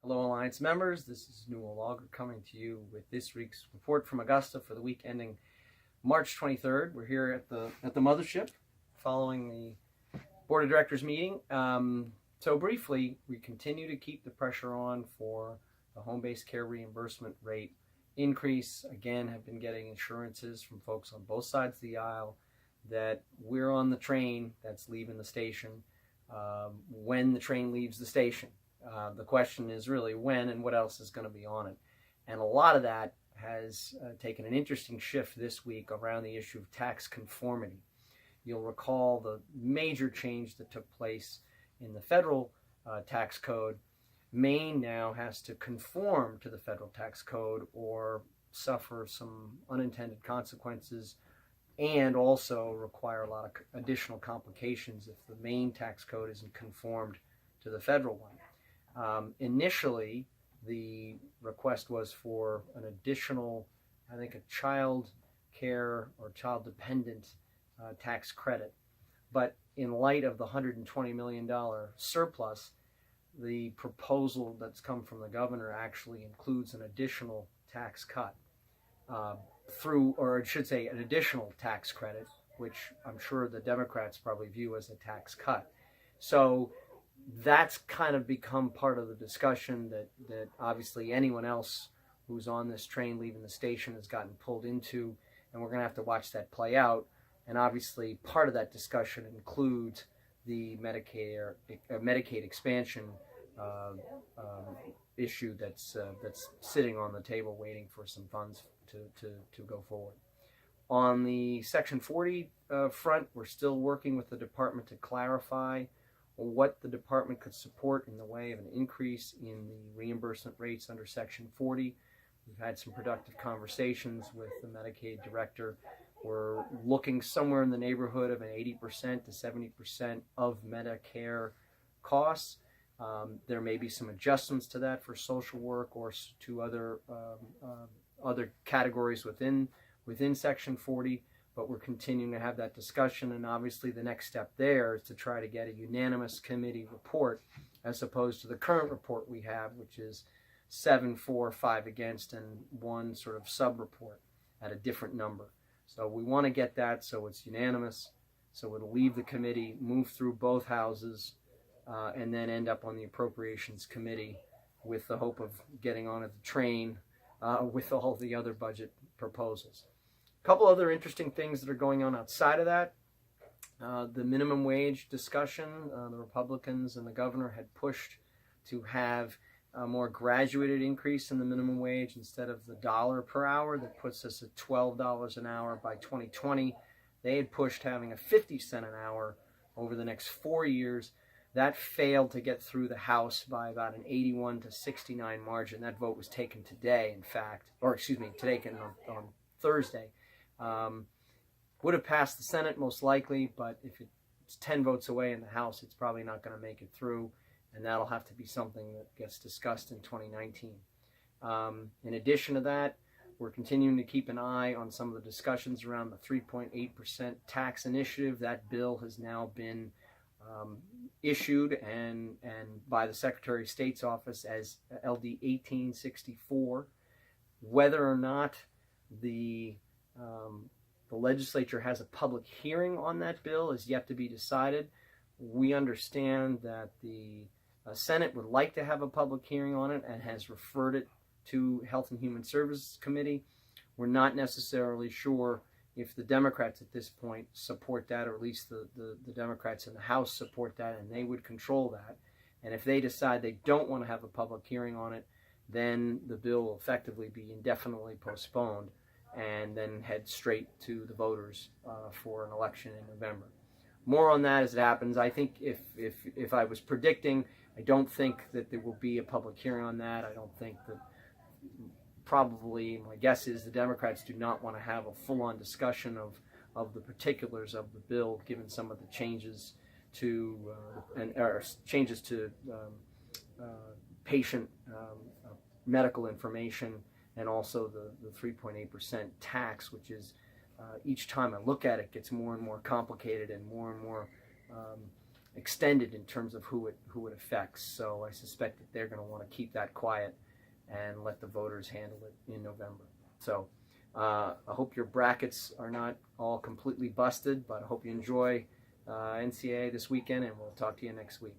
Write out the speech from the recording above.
Hello, Alliance members. This is Newell Augur coming to you with this week's report from Augusta for the week ending March 23rd. We're here at the mothership following the Board of Directors meeting. So briefly, we continue to keep the pressure on for the home-based care reimbursement rate increase. Again, have been getting assurances from folks on both sides of the aisle that we're on the train that's leaving the station when the train leaves the station. The question is really when and what else is going to be on it. And a lot of that has taken an interesting shift this week around the issue of tax conformity. You'll recall the major change that took place in the federal tax code. Maine now has to conform to the federal tax code or suffer some unintended consequences and also require a lot of additional complications if the Maine tax code isn't conformed to the federal one. Initially, the request was for an additional, I think, a child care or child dependent tax credit. But in light of the $120 million surplus, the proposal that's come from the governor actually includes an additional tax cut or I should say an additional tax credit, which I'm sure the Democrats probably view as a tax cut. So that's kind of become part of the discussion that obviously anyone else who's on this train leaving the station has gotten pulled into, and we're going to have to watch that play out. And obviously part of that discussion includes the Medicaid expansion issue that's sitting on the table waiting for some funds to go forward. On the Section 40 front, we're still working with the department to clarify what the department could support in the way of an increase in the reimbursement rates under Section 40. We've had some productive conversations with the Medicaid director. We're looking somewhere in the neighborhood of an 80% to 70% of Medicare costs. There may be some adjustments to that for social work or to other categories within Section 40. But we're continuing to have that discussion, and obviously the next step there is to try to get a unanimous committee report as opposed to the current report we have, which is 7 for, 5 against, and 1 sort of sub-report at a different number. So we want to get that so it's unanimous, so it'll leave the committee, move through both houses, and then end up on the Appropriations Committee with the hope of getting on the train with all the other budget proposals. A couple other interesting things that are going on outside of that. The minimum wage discussion, the Republicans and the governor had pushed to have a more graduated increase in the minimum wage instead of the $1 per hour that puts us at $12 an hour by 2020. They had pushed having a 50-cent an hour over the next 4 years. That failed to get through the House by about an 81 to 69 margin. That vote was taken today, in fact, taken on Thursday. Would have passed the Senate most likely, but if it's 10 votes away in the House, it's probably not going to make it through, and that'll have to be something that gets discussed in 2019. In addition to that, we're continuing to keep an eye on some of the discussions around the 3.8% tax initiative. That bill has now been issued and by the Secretary of State's office as LD 1864. Whether or not the legislature has a public hearing on that bill is yet to be decided. We understand that the Senate would like to have a public hearing on it and has referred it to Health and Human Services Committee. We're not necessarily sure if the Democrats at this point support that, or at least the Democrats in the House support that, and they would control that. And if they decide they don't want to have a public hearing on it, then the bill will effectively be indefinitely postponed and then head straight to the voters for an election in November. More on that as it happens. I think if I was predicting, I don't think that there will be a public hearing on that. I don't think that, probably my guess is the Democrats do not want to have a full-on discussion of the particulars of the bill, given some of the changes to patient medical information, and also the 3.8% tax, which is each time I look at it gets more and more complicated and more extended in terms of who it affects. So I suspect that they're going to want to keep that quiet and let the voters handle it in November. So I hope your brackets are not all completely busted, but I hope you enjoy NCAA this weekend, and we'll talk to you next week.